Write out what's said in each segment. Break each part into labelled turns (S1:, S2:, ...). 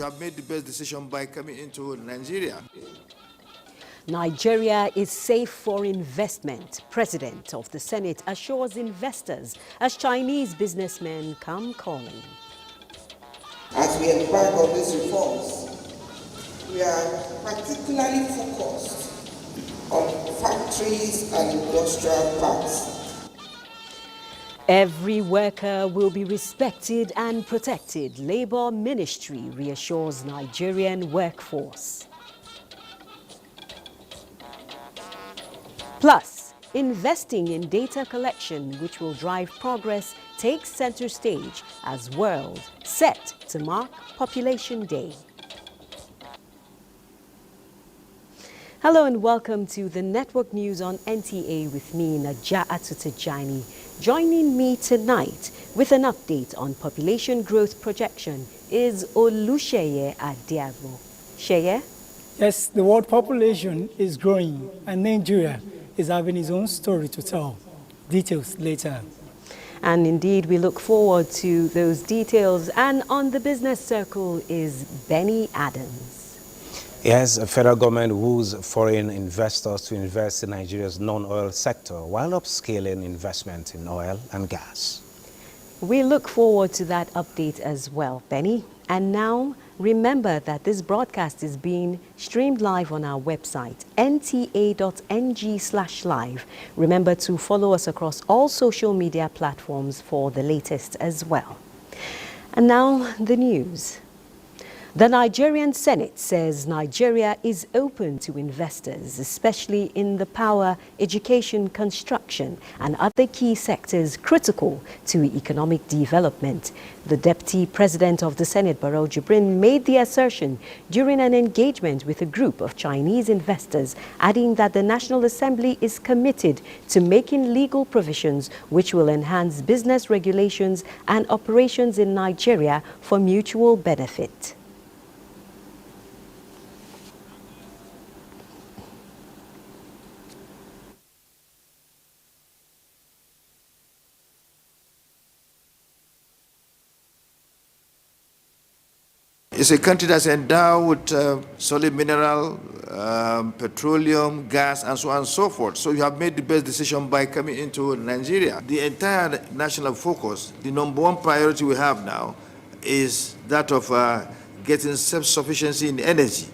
S1: You have made the best decision by coming into Nigeria.
S2: Nigeria is safe for investment. President of the Senate assures investors as Chinese businessmen come calling.
S3: As we embark on these reforms, we are particularly focused on factories and industrial parks.
S2: Every worker will be respected and protected, Labour Ministry reassures Nigerian workforce. Plus, investing in data collection, which will drive progress, takes center stage as world set to mark Population Day. Hello and welcome to the Network News on NTA with me, Naja Atutejani. Joining me tonight with an update on population growth projection is Olusheye Adiagbo. Sheye?
S4: Yes, the world population is growing and Nigeria is having its own story to tell. Details later.
S2: And indeed, we look forward to those details. And on the business circle is Benny Adams.
S5: Yes, the federal government woos foreign investors to invest in Nigeria's non-oil sector while upscaling investment in oil and gas.
S2: We look forward to that update as well, Benny. And now, remember that this broadcast is being streamed live on our website, nta.ng/live. Remember to follow us across all social media platforms for the latest as well. And now, the news. The Nigerian Senate says Nigeria is open to investors, especially in the power, education, construction, and other key sectors critical to economic development. The Deputy President of the Senate, Barrow Jibrin, made the assertion during an engagement with a group of Chinese investors, adding that the National Assembly is committed to making legal provisions which will enhance business regulations and operations in Nigeria for mutual benefit.
S1: It's a country that's endowed with solid mineral, petroleum, gas, and so on and so forth. So you have made the best decision by coming into Nigeria. The entire national focus, the number one priority we have now is that of getting self-sufficiency in energy.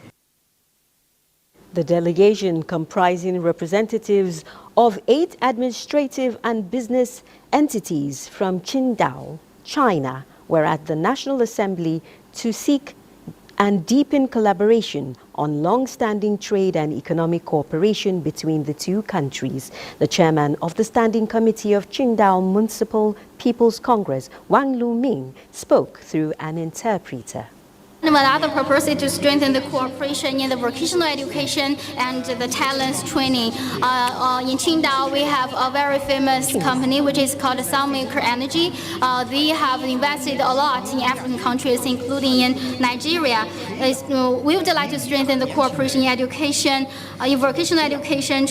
S2: The delegation, comprising representatives of 8 administrative and business entities from Qingdao, China, were at the National Assembly to seek and deepen collaboration on long-standing trade and economic cooperation between the two countries. The chairman of the Standing Committee of Qingdao Municipal People's Congress, Wang Luming, spoke through an interpreter.
S6: Another purpose is to strengthen the cooperation in the vocational education and the talents training. In Qingdao, we have a very famous company which is called Sunmaker Energy. They have invested a lot in African countries, including in Nigeria. We would like to strengthen the cooperation in education, in vocational education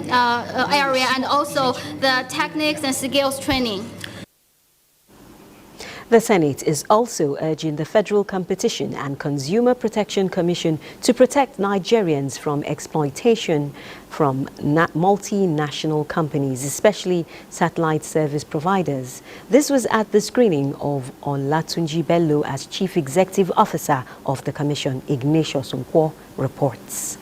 S6: area, and also the techniques and skills training.
S2: The Senate is also urging the Federal Competition and Consumer Protection Commission to protect Nigerians from exploitation from multinational companies, especially satellite service providers. This was at the screening of Olatunji Bello as Chief Executive Officer of the Commission. Ignatius Nkwo reports.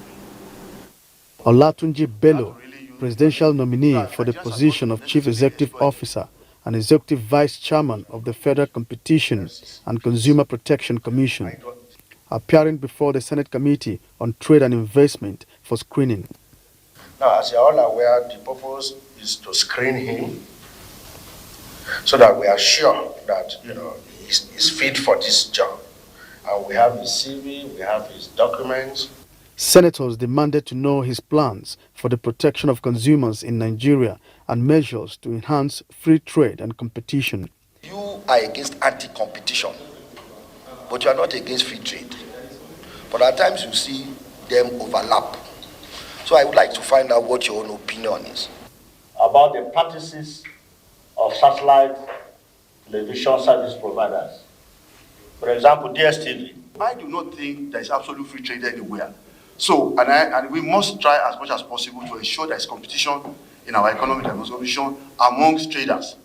S7: Olatunji Bello, presidential nominee for the position of Chief Executive Officer and Executive Vice Chairman of the Federal Competition and Consumer Protection Commission, appearing before the Senate Committee on Trade and Investment for screening.
S8: Now, as you are all aware, the purpose is to screen him so that we are sure that, he's fit for this job. And we have his CV, we have his documents.
S7: Senators demanded to know his plans for the protection of consumers in Nigeria and measures to enhance free trade and competition.
S8: You are against anti-competition, but you are not against free trade. But at times you see them overlap. So I would like to find out what your own opinion is.
S9: About the practices of satellite television service providers. For example, DSTV.
S8: I do not think there is absolute free trade anywhere. So, and we must try as much as possible to ensure there is competition in our economic development amongst traders.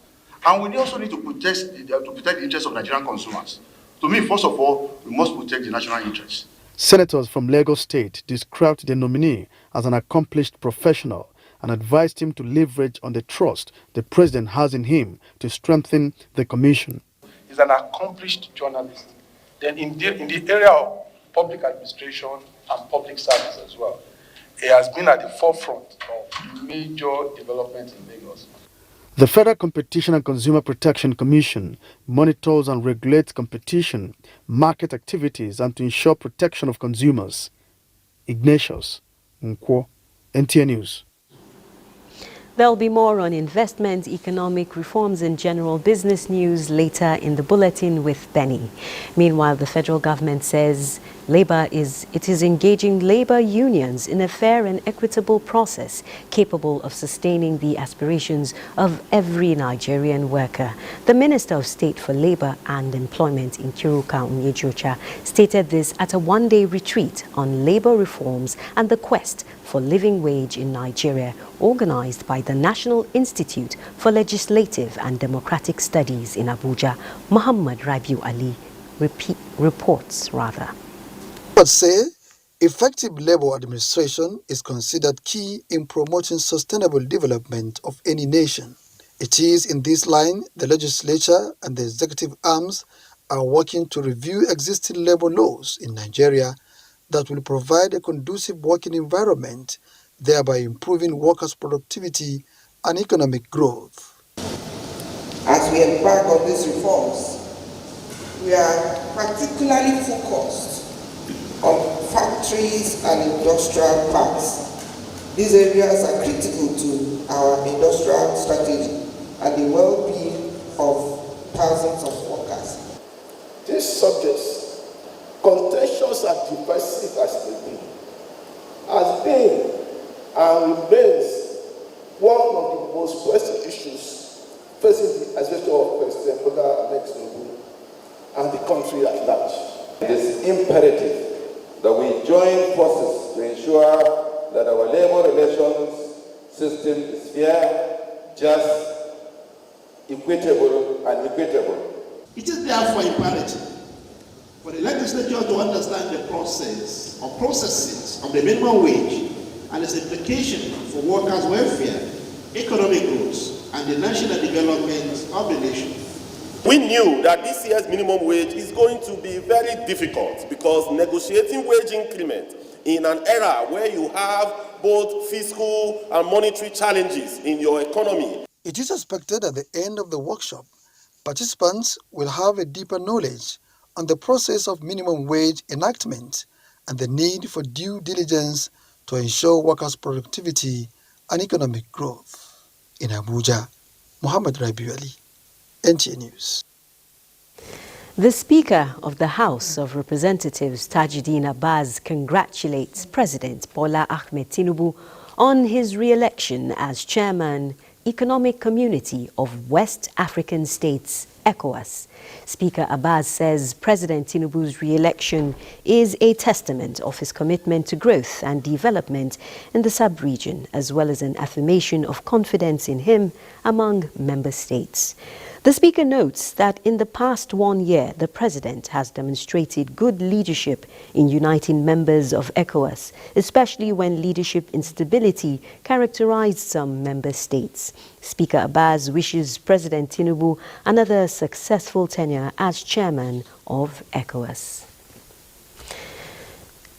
S8: And we also need to protect the interests of Nigerian consumers. To me, first of all, we must protect the national interests.
S7: Senators from Lagos State described the nominee as an accomplished professional and advised him to leverage on the trust the president has in him to strengthen the commission.
S10: He's an accomplished journalist. Then in the area of public administration and public service as well, he has been at the forefront of major developments in Lagos.
S7: The Federal Competition and Consumer Protection Commission monitors and regulates competition, market activities, and to ensure protection of consumers. Ignatius Nkwo, NTA News.
S2: There'll be more on investment, economic reforms and general business news later in the bulletin with Benny. Meanwhile, the federal government says it is engaging labor unions in a fair and equitable process capable of sustaining the aspirations of every Nigerian worker. The Minister of State for Labor and Employment, Nkiruka Onyejuocha, stated this at a one-day retreat on labor reforms and the quest for living wage in Nigeria, organized by the National Institute for Legislative and Democratic Studies in Abuja. Muhammad Rabiu Ali reports.
S11: But say, effective labor administration is considered key in promoting sustainable development of any nation. It is in this line the legislature and the executive arms are working to review existing labor laws in Nigeria that will provide a conducive working environment, thereby improving workers' productivity and economic growth.
S3: As we embark on these reforms, we are particularly focused on factories and industrial parks. These areas are critical to our industrial strategy and the well-being of thousands of workers.
S12: These subjects, contentious and divisive as they be, has been and remains one of the most pressing issues facing the administration of President Bola Ahmed Tinubu and the country at large. It is imperative that we join forces to ensure that our labor relations system is fair, just, equitable, and equitable.
S13: It is therefore imperative for the legislature to understand the processes of the minimum wage and its implication for workers' welfare, economic growth, and the national development of the nation.
S14: We knew that this year's minimum wage is going to be very difficult because negotiating wage increment in an era where you have both fiscal and monetary challenges in your economy.
S11: It is expected at the end of the workshop, participants will have a deeper knowledge on the process of minimum wage enactment and the need for due diligence to ensure workers' productivity and economic growth. In Abuja, Muhammad Rabiu Ali, NTA News.
S2: The Speaker of the House of Representatives, Tajuddin Abbas, congratulates President Bola Ahmed Tinubu on his re-election as Chairman, Economic Community of West African States, ECOWAS. Speaker Abbas says President Tinubu's re-election is a testament of his commitment to growth and development in the sub-region, as well as an affirmation of confidence in him among member states. The Speaker notes that in the past 1 year, the President has demonstrated good leadership in uniting members of ECOWAS, especially when leadership instability characterized some member states. Speaker Abbas wishes President Tinubu another successful tenure as chairman of ECOWAS.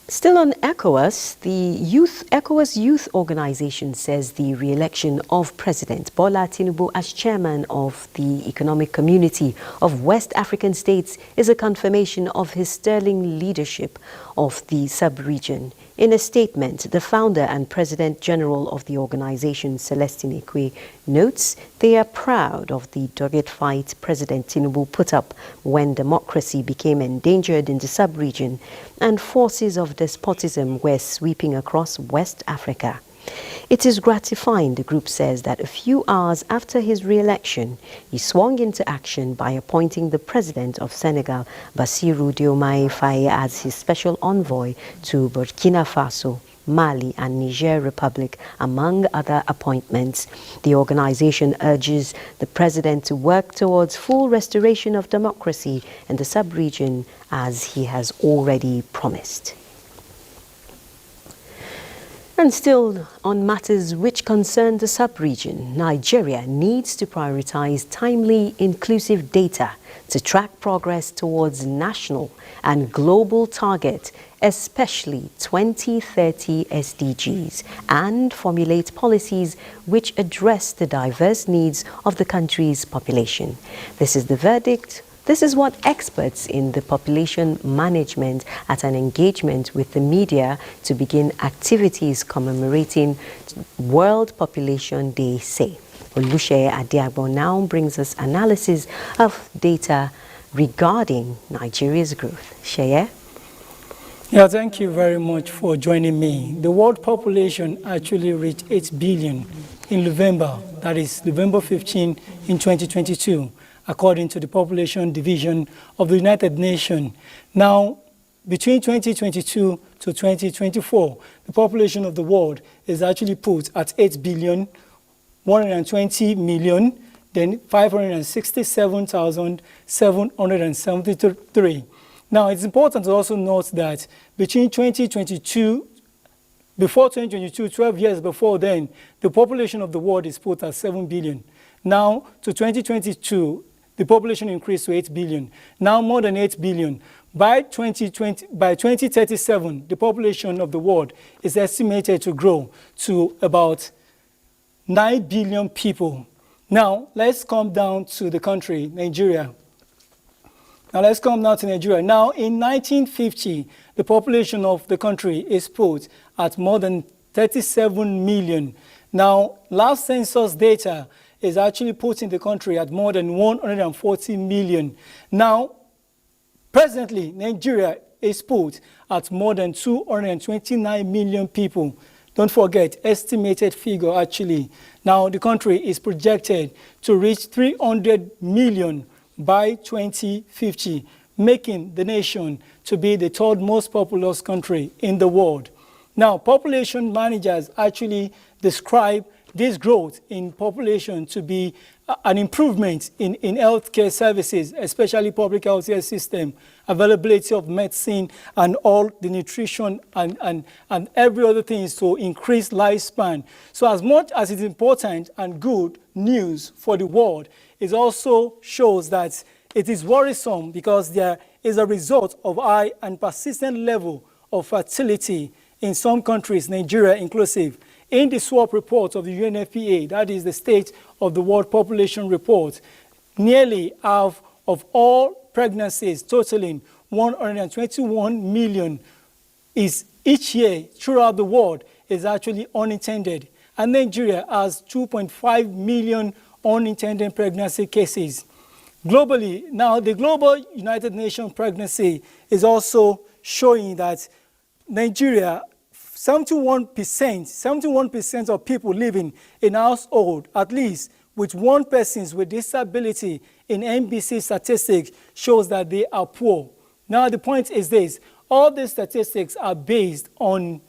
S2: Still on ECOWAS, the ECOWAS Youth Organization says the re-election of President Bola Tinubu as chairman of the Economic Community of West African States is a confirmation of his sterling leadership of the sub-region. In a statement, the founder and president general of the organization, Celestine Ekwe, notes they are proud of the dogged fight President Tinubu put up when democracy became endangered in the sub-region and forces of despotism were sweeping across West Africa. It is gratifying, the group says, that a few hours after his re-election, he swung into action by appointing the president of Senegal, Bassirou Diomaye Faye, as his special envoy to Burkina Faso, Mali and Niger Republic, among other appointments. The organization urges the president to work towards full restoration of democracy in the sub-region, as he has already promised. And still on matters which concern the sub-region, Nigeria needs to prioritize timely, inclusive data to track progress towards national and global targets, especially 2030 SDGs, and formulate policies which address the diverse needs of the country's population. This is the verdict. This is what experts in the population management at an engagement with the media to begin activities commemorating World Population Day say. Oluseye Adiagbo now brings us analysis of data regarding Nigeria's growth. Sheye?
S4: Yeah, thank you very much for joining me. The world population actually reached 8 billion in November, that is November 15 in 2022, according to the Population Division of the United Nations. Now, between 2022 to 2024, the population of the world is actually put at 8 billion, 120 million, then 567,773. Now, it's important to also note that between 2022, before 2022, 12 years before then, the population of the world is put at 7 billion. Now, to 2022, the population increased to 8 billion. Now, more than 8 billion. By 2037, the population of the world is estimated to grow to about 9 billion people. Now, let's come down to the country, Nigeria. Now, in 1950, the population of the country is put at more than 37 million. Now, last census data is actually putting the country at more than 140 million. Now, presently, Nigeria is put at more than 229 million people. Don't forget, estimated figure actually. Now, the country is projected to reach 300 million by 2050, making the nation to be the third most populous country in the world. Now, population managers actually describe this growth in population to be an improvement in healthcare services, especially public healthcare system, availability of medicine and all the nutrition and every other thing to increase lifespan. So as much as it's important and good news for the world, it also shows that it is worrisome because there is a result of high and persistent level of fertility in some countries, Nigeria inclusive. In the SWOP report of the UNFPA, that is the State of the World Population Report, nearly half of all pregnancies totaling 121 million is each year throughout the world is actually unintended. And Nigeria has 2.5 million unintended pregnancy cases. Globally, now the Global United Nations Pregnancy is also showing that Nigeria, 71% of people living in household, at least with one person with disability in NBC statistics, shows that they are poor. Now the point is this, all these statistics are based on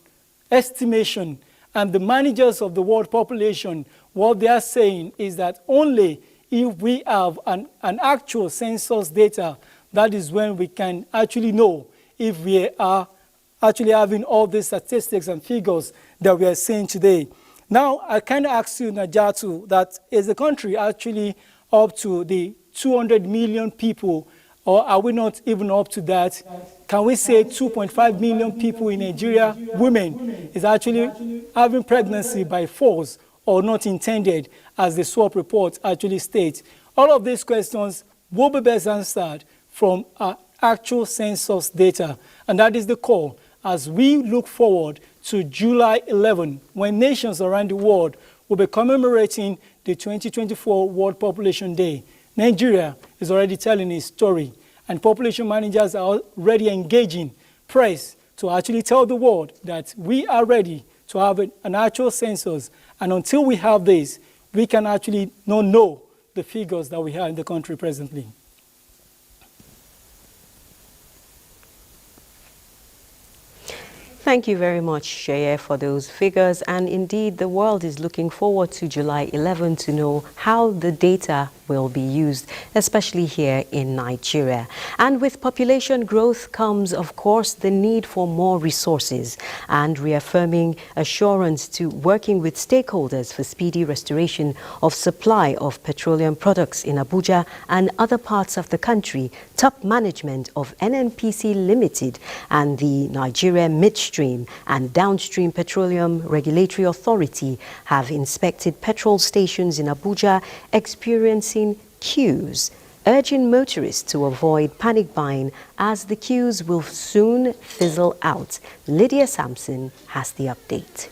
S4: estimation, and the managers of the world population, what they are saying is that only if we have an actual census data, that is when we can actually know if we are actually having all these statistics and figures that we are seeing today. Now, I kind of ask you, Najatu, that is the country actually up to the 200 million people, or are we not even up to that? Can we say 2.5 million people in Nigeria, women, is actually having pregnancy by force or not intended, as the SWOP report actually states? All of these questions will be best answered from our actual census data, and that is the call as we look forward to July 11, when nations around the world will be commemorating the 2024 World Population Day. Nigeria is already telling its story, and population managers are already engaging press to actually tell the world that we are ready to have an actual census. And until we have this, we can actually not know the figures that we have in the country presently.
S2: Thank you very much, Sheye, for those figures. And indeed, the world is looking forward to July 11 to know how the data will be used, especially here in Nigeria. And with population growth comes, of course, the need for more resources and reaffirming assurance to working with stakeholders for speedy restoration of supply of petroleum products in Abuja and other parts of the country. Top management of NNPC Limited and the Nigeria Midstream and Downstream Petroleum Regulatory Authority have inspected petrol stations in Abuja experiencing queues, urging motorists to avoid panic buying as the queues will soon fizzle out. Lydia Sampson has the update.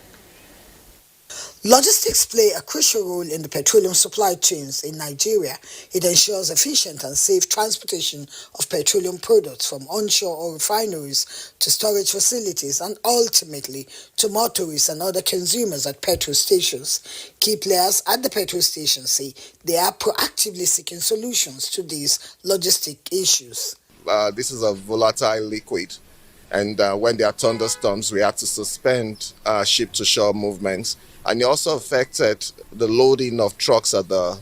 S15: Logistics play a crucial role in the petroleum supply chains in Nigeria. It ensures efficient and safe transportation of petroleum products from onshore oil refineries to storage facilities and ultimately to motorists and other consumers at petrol stations. Key players at the petrol stations say they are proactively seeking solutions to these logistic issues.
S16: This is a volatile liquid, and when there are thunderstorms, we have to suspend ship-to-shore movements. And it also affected the loading of trucks at the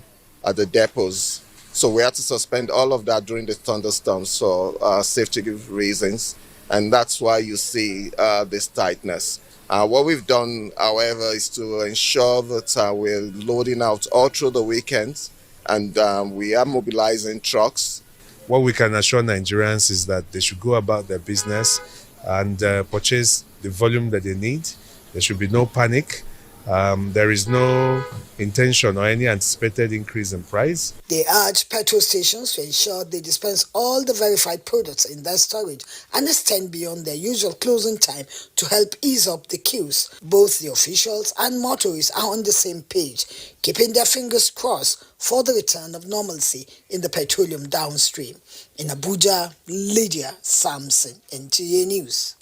S16: depots. So we had to suspend all of that during the thunderstorms for safety reasons. And that's why you see this tightness. What we've done, however, is to ensure that we're loading out all through the weekends, and we are mobilizing trucks.
S17: What we can assure Nigerians is that they should go about their business and purchase the volume that they need. There should be no panic. There is no intention or any anticipated increase in price.
S15: They urge petrol stations to ensure they dispense all the verified products in their storage and extend beyond their usual closing time to help ease up the queues. Both the officials and motorists are on the same page, keeping their fingers crossed for the return of normalcy in the petroleum downstream. In Abuja, Lydia Sampson, NTA News.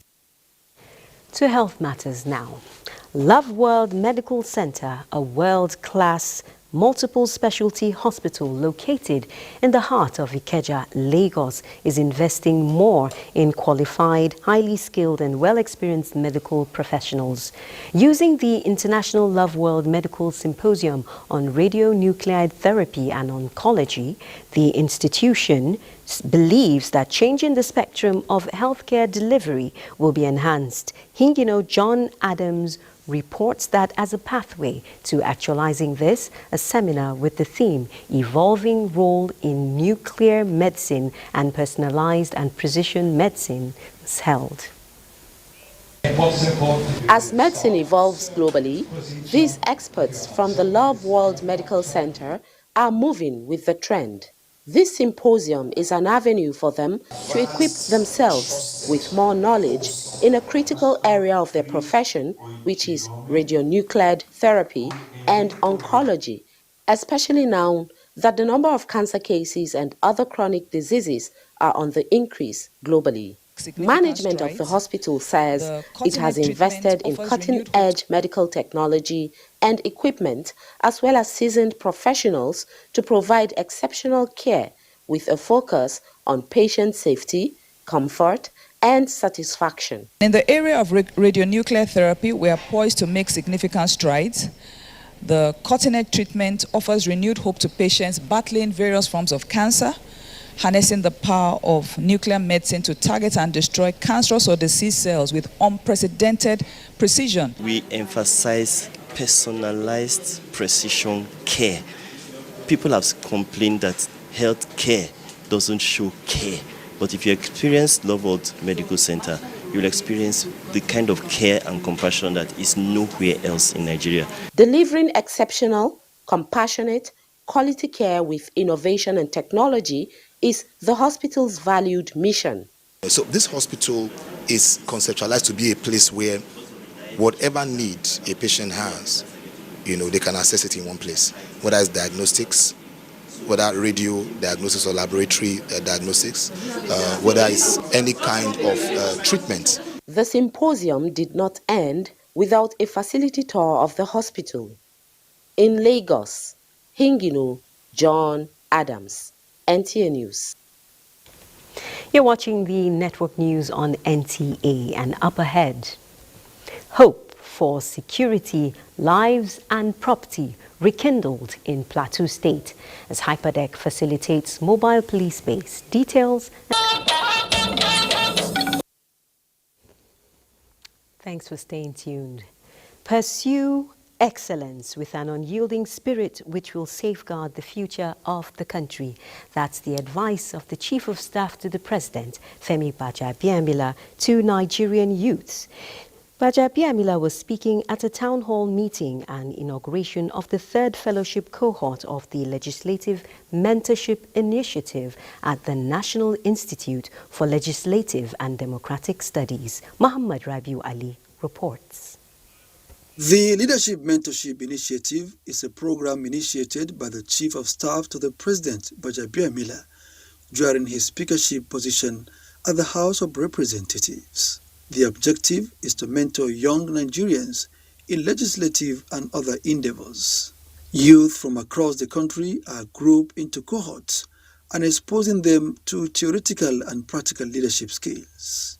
S2: To health matters now. Love World Medical Center, a world-class multiple specialty hospital located in the heart of Ikeja, Lagos, is investing more in qualified, highly skilled and well-experienced medical professionals. Using the International Love World Medical Symposium on radionuclide therapy and oncology, the institution believes that changing the spectrum of healthcare delivery will be enhanced. Hingino John Adams reports that as a pathway to actualizing this, a seminar with the theme Evolving Role in Nuclear Medicine and Personalized and Precision Medicine was held.
S18: As medicine evolves globally, these experts from the Love World Medical Center are moving with the trend. This symposium is an avenue for them to equip themselves with more knowledge in a critical area of their profession, which is radionuclide therapy and oncology, especially now that the number of cancer cases and other chronic diseases are on the increase globally. Management of the hospital says it has invested in cutting-edge medical technology and equipment, as well as seasoned professionals to provide exceptional care with a focus on patient safety, comfort, and satisfaction.
S19: In the area of radionuclear therapy, we are poised to make significant strides. The cutting-edge treatment offers renewed hope to patients battling various forms of cancer, harnessing the power of nuclear medicine to target and destroy cancerous or disease cells with unprecedented precision.
S20: We emphasize personalized precision care. People have complained that health care doesn't show care. But if you experience Love World Medical Center, you'll experience the kind of care and compassion that is nowhere else in Nigeria.
S18: Delivering exceptional, compassionate, quality care with innovation and technology is the hospital's valued mission.
S21: So this hospital is conceptualized to be a place where whatever need a patient has, they can access it in one place, whether it's diagnostics, whether radio diagnosis or laboratory diagnostics, whether it's any kind of treatment.
S18: The symposium did not end without a facility tour of the hospital. In Lagos, Hingino, John Adams, NTA News.
S2: You're watching the network news on NTA, and up ahead, hope for security, lives and property rekindled in Plateau State as Hyperdeck facilitates mobile police base. Details. Thanks for staying tuned. Pursue excellence with an unyielding spirit which will safeguard the future of the country. That's the advice of the Chief of Staff to the President, Femi Gbajabiamila, to Nigerian youths. Gbajabiamila was speaking at a town hall meeting and inauguration of the third fellowship cohort of the Legislative Mentorship Initiative at the National Institute for Legislative and Democratic Studies. Muhammad Rabiu Ali reports.
S11: The Leadership Mentorship Initiative is a program initiated by the Chief of Staff to the President, Gbajabiamila, during his speakership position at the House of Representatives. The objective is to mentor young Nigerians in legislative and other endeavors. Youth from across the country are grouped into cohorts and exposing them to theoretical and practical leadership skills.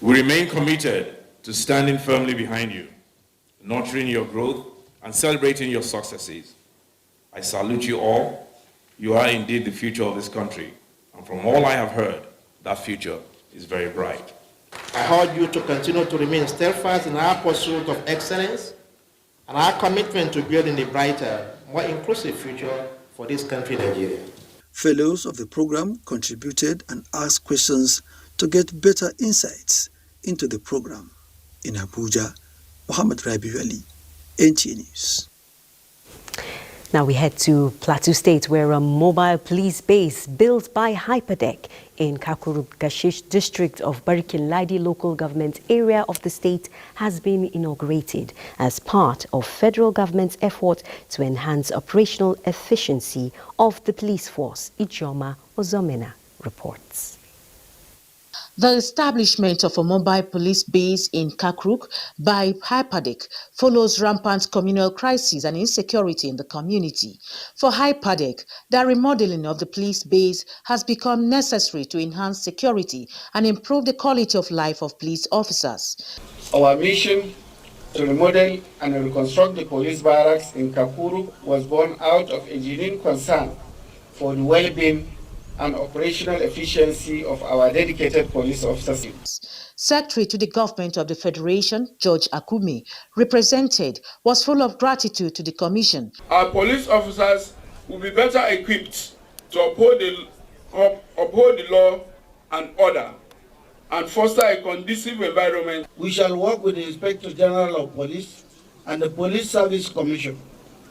S5: We remain committed to standing firmly behind you, nurturing your growth and celebrating your successes. I salute you all. You are indeed the future of this country. And from all I have heard, that future is very bright.
S13: I urge you to continue to remain steadfast in our pursuit of excellence and our commitment to building a brighter, more inclusive future for this country, Nigeria.
S11: Fellows of the program contributed and asked questions to get better insights into the program. In Abuja, Muhammad Rabiu Ali, NTA News.
S2: Now we head to Plateau State, where a mobile police base built by Hyperdeck in Kakuru-Gashish district of Barikin-Ladi local government area of the state has been inaugurated as part of federal government's effort to enhance operational efficiency of the police force. Ijoma Ozomena reports.
S22: The establishment of a mobile police base in Kakruk by Hyperdeck follows rampant communal crisis and insecurity in the community. For Hyperdeck, the remodeling of the police base has become necessary to enhance security and improve the quality of life of police officers.
S23: Our mission to remodel and reconstruct the police barracks in Kakuru was born out of a genuine concern for the well-being and operational efficiency of our dedicated police officers.
S22: Secretary to the Government of the Federation, George Akumi, represented, was full of gratitude to the Commission.
S24: Our police officers will be better equipped to uphold the law and order and foster a conducive environment.
S25: We shall work with the Inspector General of Police and the Police Service Commission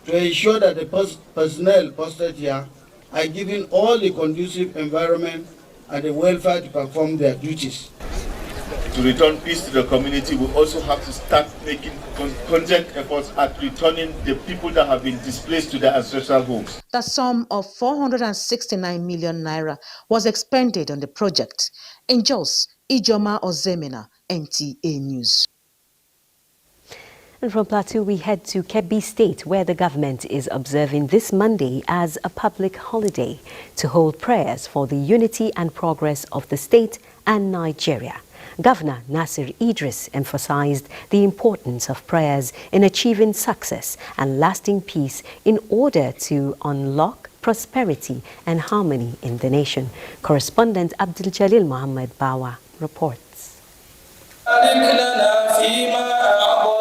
S25: to ensure that the personnel posted here are given all the conducive environment and the welfare to perform their duties.
S9: To return peace to the community, we also have to start making concerted efforts at returning the people that have been displaced to their ancestral homes.
S22: The sum of 469 million naira was expended on the project. In Jos, Ijoma Ozemena, NTA News.
S2: And from Plateau, we head to Kebbi State, where the government is observing this Monday as a public holiday to hold prayers for the unity and progress of the state and Nigeria. Governor Nasir Idris emphasized the importance of prayers in achieving success and lasting peace in order to unlock prosperity and harmony in the nation. Correspondent Abdul Jalil Muhammad Bawa reports.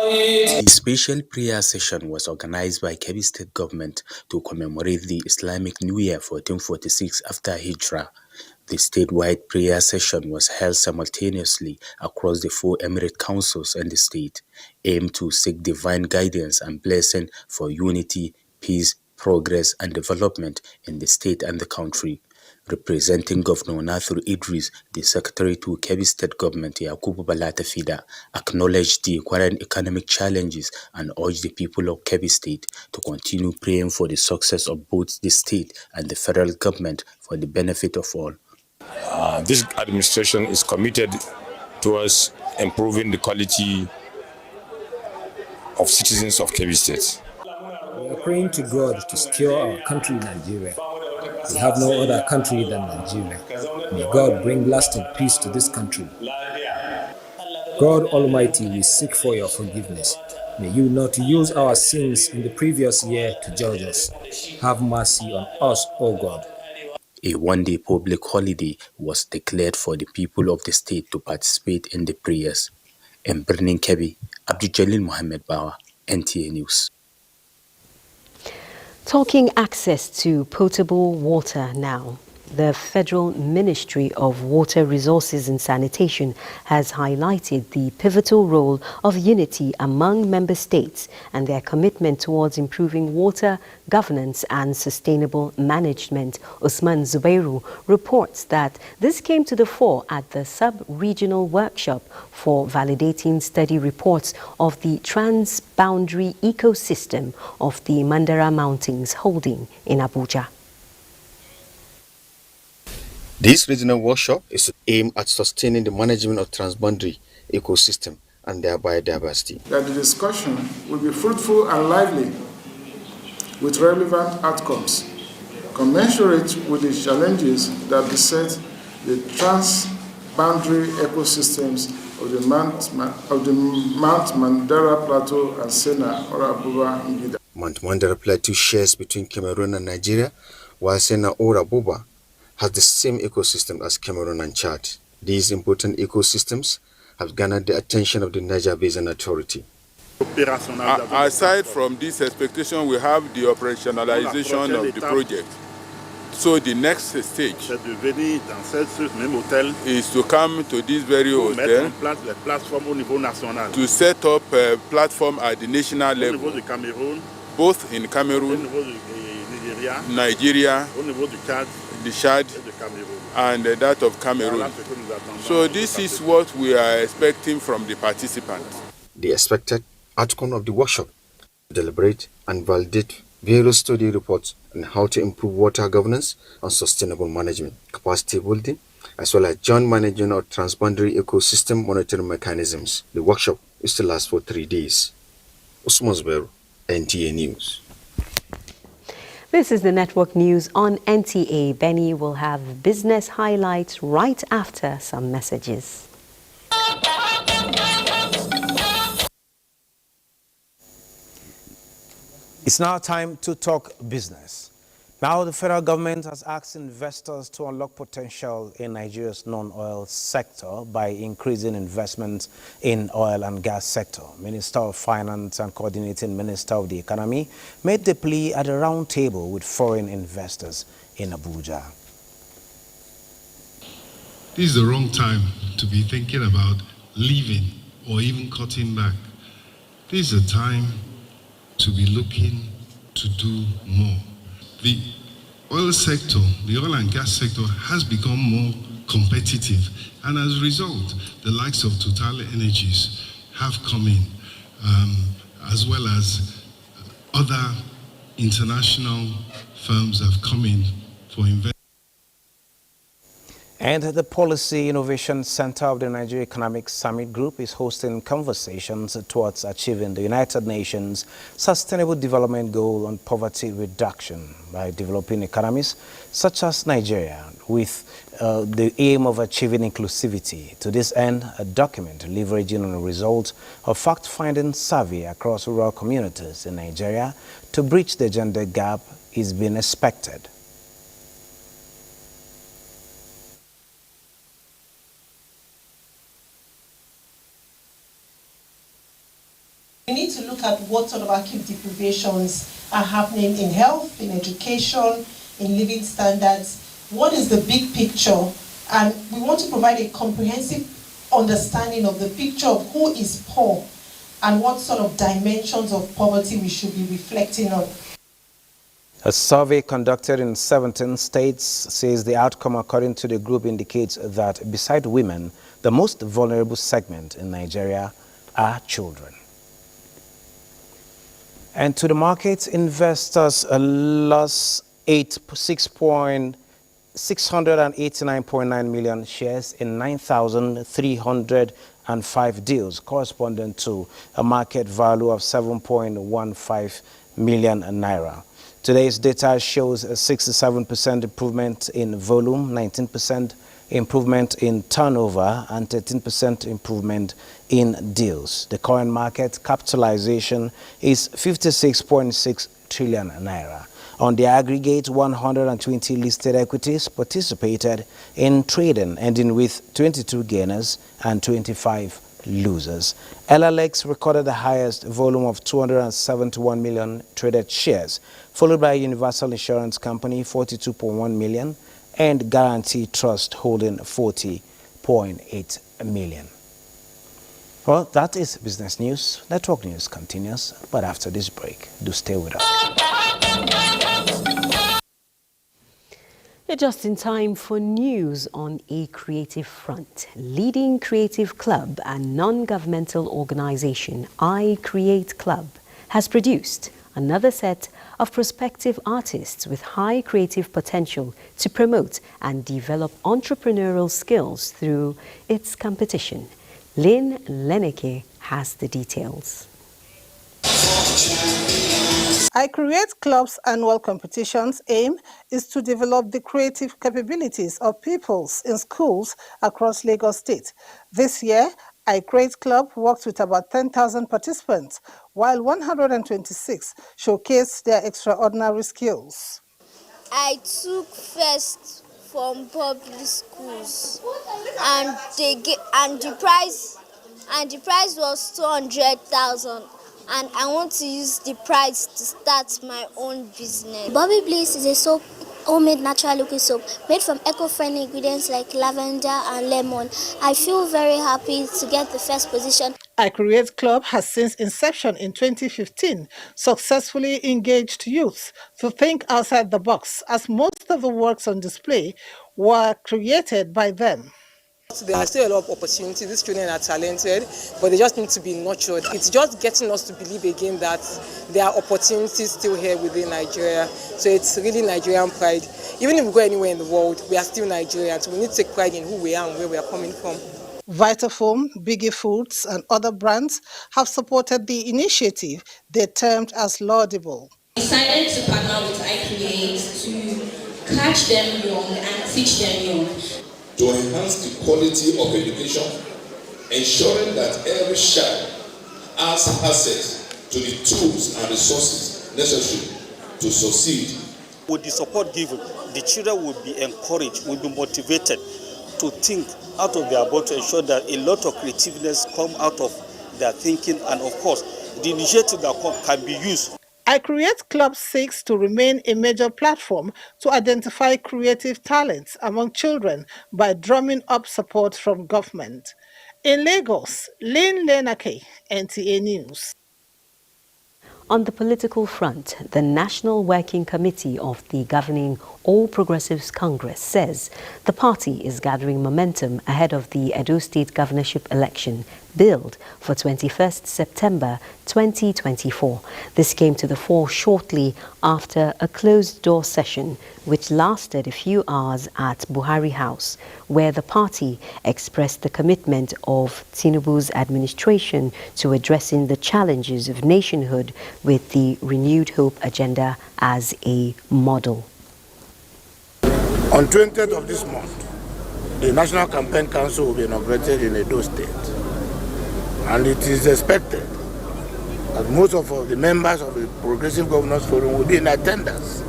S26: A special prayer session was organized by Kebbi State government to commemorate the Islamic New Year 1446 after Hijrah. The statewide prayer session was held simultaneously across the 4 emirate councils in the state, aimed to seek divine guidance and blessing for unity, peace, progress and development in the state and the country. Representing Governor Nasir Idris, the Secretary to Kebbi State Government Yakubu Balatafida, acknowledged the current economic challenges and urged the people of Kebbi State to continue praying for the success of both the state and the federal government for the benefit of all.
S27: This administration is committed towards improving the quality
S1: of citizens of Kebbi State.
S3: We are praying to God to secure our country, Nigeria. We have no other country than Nigeria. May God bring lasting peace to this country. God Almighty, we seek for your forgiveness. May you not use our sins in the previous year to judge us. Have mercy on us, O God.
S26: A one-day public holiday was declared for the people of the state to participate in the prayers. In Birnin Kebbi, Abdul Mohammed Bawa, NTA News.
S2: Talking access to potable water now. The Federal Ministry of Water Resources and Sanitation has highlighted the pivotal role of unity among member states and their commitment towards improving water governance and sustainable management. Usman Zubairu reports that this came to the fore at the sub-regional workshop for validating study reports of the trans-boundary ecosystem of the Mandara Mountains holding in Abuja.
S6: This regional workshop is aimed at sustaining the management of transboundary ecosystem and their biodiversity.
S24: That the discussion will be fruitful and lively with relevant outcomes, commensurate with the challenges that beset the trans-boundary ecosystems of the Mount Mandara Plateau and Sena or Abuja Ngida.
S6: Mount Mandara Plateau shares between Cameroon and Nigeria, while Sena or Abuja has the same ecosystem as Cameroon and Chad. These important ecosystems have garnered the attention of the Niger Basin Authority.
S7: Aside from this expectation, we have the operationalization of the project. So the next stage is to come to this very hotel to set up a platform at the national level, both in Cameroon, Nigeria, the Chad, and that of Cameroon. So this is what we are expecting from the participants.
S6: The expected outcome of the workshop: deliberate and validate various study reports on how to improve water governance and sustainable management, capacity building, as well as joint management of transboundary ecosystem monitoring mechanisms. The workshop is to last for 3 days. Usman Zubairu, NTA News.
S2: This is the network news on NTA. Benny will have business highlights right after some messages.
S8: It's now time to talk business. Now the federal government has asked investors to unlock potential in Nigeria's non-oil sector by increasing investment in oil and gas sector. Minister of Finance and Coordinating Minister of the Economy made the plea at a round table with foreign investors in Abuja.
S10: This is the wrong time to be thinking about leaving or even cutting back. This is a time to be looking to do more. The oil sector, the oil and gas sector has become more competitive, and as a result, the likes of Total Energies have come in, as well as other international firms have come in for investment.
S8: And the Policy Innovation Center of the Nigeria Economic Summit Group is hosting conversations towards achieving the United Nations Sustainable Development Goal on poverty reduction by developing economies such as Nigeria with the aim of achieving inclusivity. To this end, a document leveraging on the results of fact-finding survey across rural communities in Nigeria to bridge the gender gap is being expected.
S27: We need to look at what sort of acute deprivations are happening in health, in education, in living standards. What is the big picture? And we want to provide a comprehensive understanding of the picture of who is poor and what sort of dimensions of poverty we should be reflecting on.
S8: A survey conducted in 17 states says the outcome, according to the group, indicates that beside women, the most vulnerable segment in Nigeria are children. And to the markets, investors lost 6.8% 689.9 million shares in 9,305 deals, corresponding to a market value of 7.15 million naira. Today's data shows a 67% improvement in volume, 19% improvement in turnover, and 13% improvement in deals. The current market capitalization is 56.6 trillion naira. On the aggregate, 120 listed equities participated in trading, ending with 22 gainers and 25 losers. LLX recorded the highest volume of 271 million traded shares, followed by Universal Insurance Company, 42.1 million, and Guarantee Trust holding 40.8 million. Well, that is business news. Network news continues, but after this break, do stay with us.
S2: You're just in time for news on a creative front. Leading creative club and non-governmental organization I Create Club has produced another set of prospective artists with high creative potential to promote and develop entrepreneurial skills through its competition. Lynn Leneke has the details.
S4: I Create Club's annual competition's aim is to develop the creative capabilities of pupils in schools across Lagos State. This year, I Create Club worked with about 10,000 participants, while 126 showcased their extraordinary skills.
S12: I took first from public schools, and the prize was 200,000. And I want to use the prize to start my own business.
S14: Bobby Bliss is a soap, homemade natural looking soap, made from eco-friendly ingredients like lavender and lemon. I feel very happy to get the first position.
S4: I Create Club has since inception in 2015 successfully engaged youth to think outside the box, as most of the works on display were created by them.
S15: There are still a lot of opportunities. These children are talented, but they just need to be nurtured. It's just getting us to believe again that there are opportunities still here within Nigeria. So it's really Nigerian pride. Even if we go anywhere in the world, we are still Nigerians. We need to take pride in who we are and where we are coming from.
S4: Vitafoam, Biggie Foods, and other brands have supported the initiative they termed as laudable.
S16: We decided to partner with I Create to catch them young and teach them young.
S17: To enhance the quality of education, ensuring that every child has access to the tools and resources necessary to succeed.
S19: With the support given, the children will be encouraged, will be motivated to think out of their box to ensure that a lot of creativeness come out of their thinking, and of course, the initiative that can be used.
S4: I Create Club seeks to remain a major platform to identify creative talents among children by drumming up support from government. In Lagos, Lynn Leneke, NTA News.
S2: On the political front, the National Working Committee of the governing All Progressives Congress says the party is gathering momentum ahead of the Edo State governorship election billed for 21st September 2024. This came to the fore shortly after a closed-door session which lasted a few hours at Buhari House, where the party expressed the commitment of Tinubu's administration to addressing the challenges of nationhood with the Renewed Hope agenda as a model.
S28: On 20th of this month, the National Campaign Council will be inaugurated in Edo State. And it is expected that most of the members of the Progressive Governors Forum will be in attendance.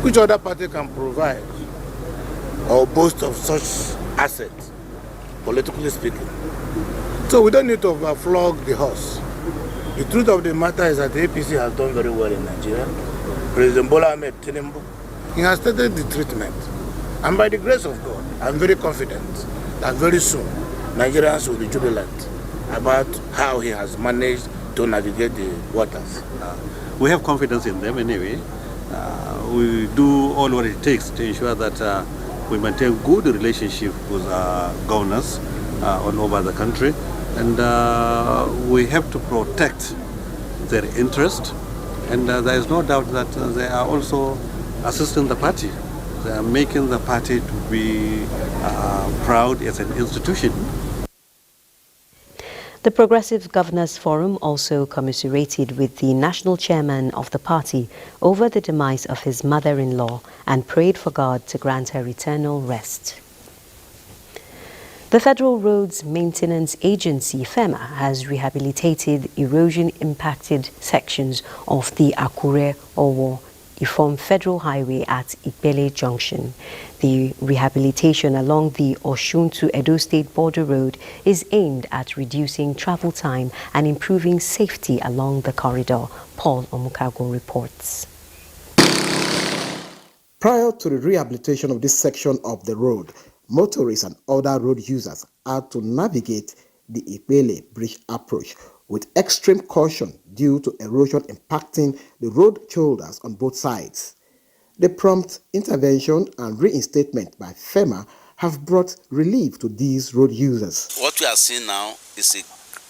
S28: Which other party can provide or boast of such assets, politically speaking? So we don't need to overflog the horse. The truth of the matter is that the APC has done very well in Nigeria. President Bola Ahmed Tinubu, he has started the treatment. And by the grace of God, I'm very confident that very soon Nigerians will be jubilant about how he has managed to navigate the waters.
S29: We have confidence in them anyway. We do all what it takes to ensure that we maintain good relationship with governors all over the country. And we have to protect their interest. And there is no doubt that they are also assisting the party They are making the party to be proud as an institution.
S2: The Progressive Governors Forum also commiserated with the national chairman of the party over the demise of his mother-in-law and prayed for God to grant her eternal rest. The Federal Roads Maintenance Agency, FEMA, has rehabilitated erosion-impacted sections of the Akure-Owo Ifon Federal Highway at Ipele Junction. The rehabilitation along the Osun to Edo State border road is aimed at reducing travel time and improving safety along the corridor. Paul Omukago reports.
S5: Prior to the rehabilitation of this section of the road, motorists and other road users had to navigate the Ipele Bridge approach with extreme caution due to erosion impacting the road shoulders on both sides. The prompt intervention and reinstatement by FEMA have brought relief to these road users.
S9: What we are seeing now is a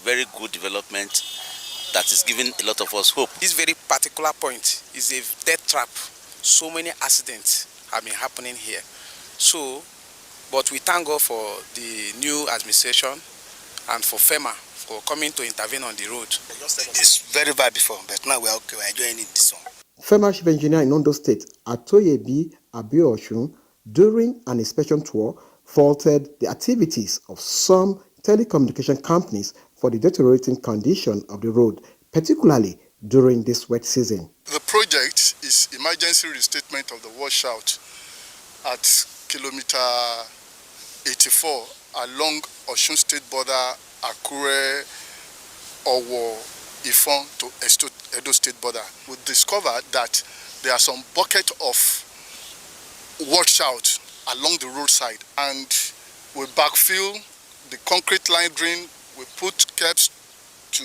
S9: very good development that is giving a lot of us hope.
S11: This very particular point is a death trap. So many accidents have been happening here. But we thank God for the new administration and for FEMA for coming to intervene on the road.
S9: It's very bad before, but now we're okay. We're enjoying it this one.
S5: FEMA Chief Engineer in Ondo State, Atoyebi Abioshun, during an inspection tour, faulted the activities of some telecommunication companies for the deteriorating condition of the road, particularly during this wet season.
S13: The project is emergency restatement of the washout at kilometer 84 along Osun State border, Akure, Owo, Ifon to Edo State border. We discovered that there are some bucket of washout along the roadside, and we backfill the concrete line drain. We put caps to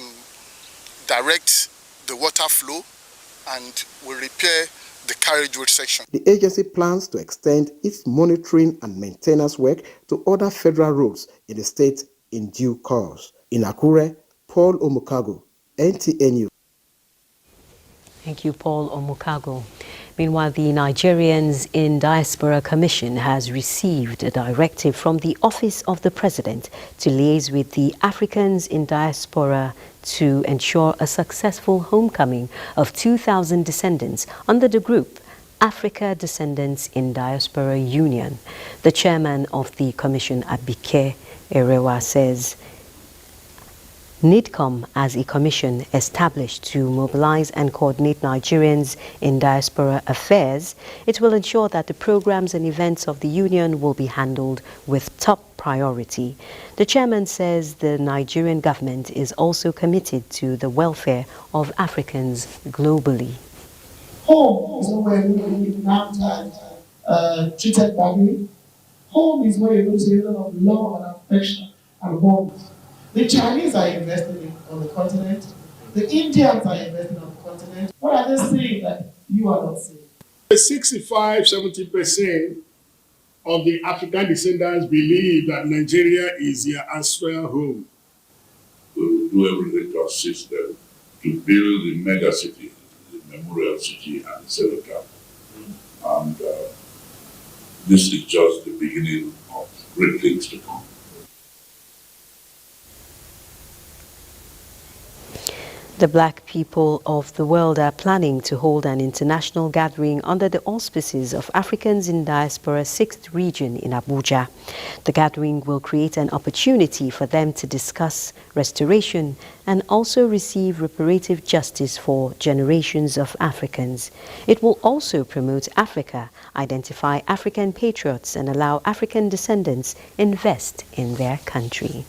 S13: direct the water flow, and we repair the carriage road section.
S5: The agency plans to extend its monitoring and maintenance work to other federal roads in the state in due course. In Akure, Paul Omukago, NTA News.
S2: Thank you, Paul Omukago. Meanwhile, the Nigerians in Diaspora Commission has received a directive from the Office of the President to liaise with the Africans in Diaspora to ensure a successful homecoming of 2,000 descendants under the group Africa Descendants in Diaspora Union. The chairman of the commission, Abike Erewa, says NIDCOM, as a commission established to mobilize and coordinate Nigerians in diaspora affairs, it will ensure that the programs and events of the union will be handled with top priority. The chairman says the Nigerian government is also committed to the welfare of Africans globally.
S18: Home is where we will be kidnapped and treated badly. Home is where you're going to see a lot of love and affection and warmth. The Chinese are investing on the continent. The Indians are investing on the continent. What are they saying that you are not saying?
S24: 65-70% of the African descendants believe that Nigeria is their ancestral home.
S17: We will do everything to assist them to build the mega city, the memorial city, and the center camp. And this is just the beginning of great things to come.
S2: The black people of the world are planning to hold an international gathering under the auspices of Africans in Diaspora 6th region in Abuja. The gathering will create an opportunity for them to discuss restoration and also receive reparative justice for generations of Africans. It will also promote Africa, identify African patriots, and allow African descendants invest in their country.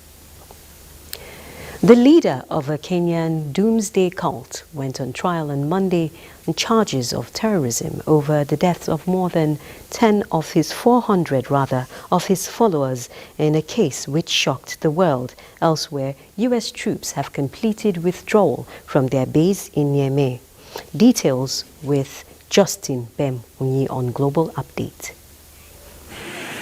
S2: The leader of a Kenyan doomsday cult went on trial on Monday on charges of terrorism over the deaths of more than 10 of his 400 of his followers in a case which shocked the world. Elsewhere, U.S. troops have completed withdrawal from their base in Niamey. Details with Justin Bem on Global Update.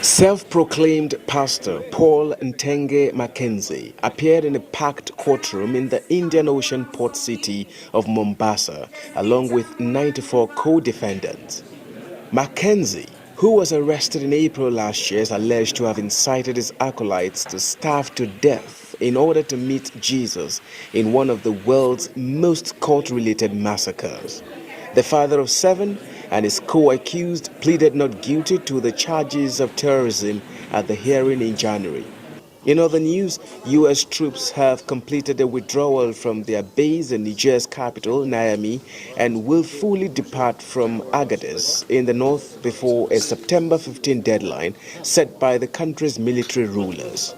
S20: Self-proclaimed pastor Paul Ntenge Mackenzie appeared in a packed courtroom in the Indian Ocean port city of Mombasa, along with 94 co-defendants. Mackenzie who was arrested in April last year, is alleged to have incited his acolytes to starve to death in order to meet Jesus in one of the world's most court-related massacres. The father of 7 and his co-accused pleaded not guilty to the charges of terrorism at the hearing in January. In other news, U.S. troops have completed a withdrawal from their base in Niger's capital, Niamey, and will fully depart from Agadez in the north before a September 15 deadline set by the country's military rulers.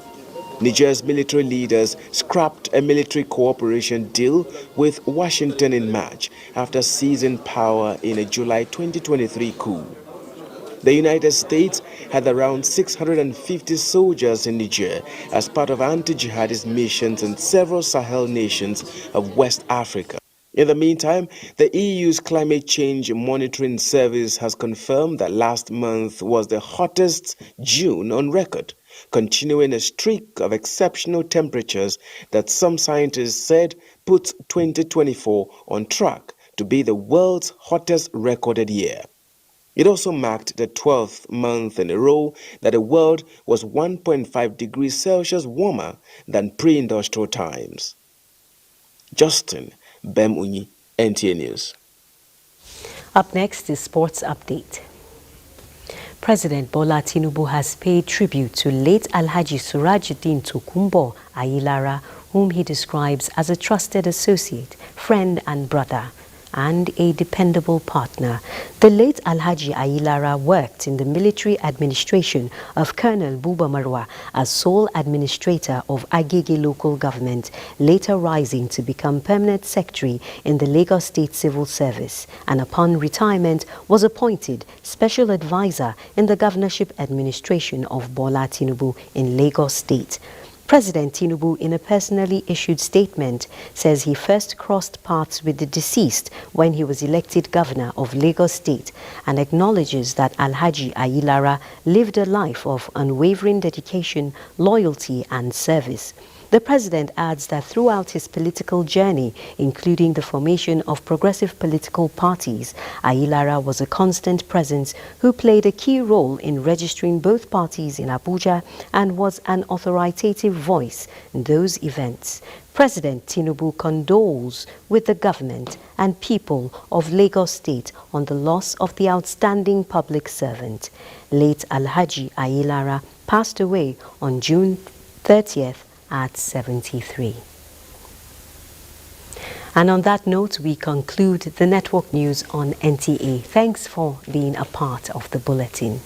S20: Niger's military leaders scrapped a military cooperation deal with Washington in March after seizing power in a July 2023 coup. The United States had around 650 soldiers in Niger as part of anti-jihadist missions in several Sahel nations of West Africa. In the meantime, the EU's climate change monitoring service has confirmed that last month was the hottest June on record, continuing a streak of exceptional temperatures that some scientists said puts 2024 on track to be the world's hottest recorded year. It also marked the 12th month in a row that the world was 1.5 degrees Celsius warmer than pre-industrial times. Justin Bemunyi, NTA News.
S2: Up next is Sports Update. President Bola Tinubu has paid tribute to late Alhaji Surajuddin Tokunbo Ayilara, whom he describes as a trusted associate, friend and brother, and a dependable partner. The late Alhaji Ayilara worked in the military administration of Colonel Buba Marwa as sole administrator of Agege local government, later rising to become permanent secretary in the Lagos State Civil Service, and upon retirement was appointed special advisor in the governorship administration of Bola Tinubu in Lagos State. President Tinubu, in a personally issued statement, says he first crossed paths with the deceased when he was elected governor of Lagos State and acknowledges that Alhaji Ayilara lived a life of unwavering dedication, loyalty and service. The president adds that throughout his political journey, including the formation of progressive political parties, Ayilara was a constant presence who played a key role in registering both parties in Abuja and was an authoritative voice in those events. President Tinubu condoles with the government and people of Lagos State on the loss of the outstanding public servant. Late Alhaji Ayilara passed away on June 30th at 73. And on that note, we conclude the network news on NTA. Thanks for being a part of the bulletin.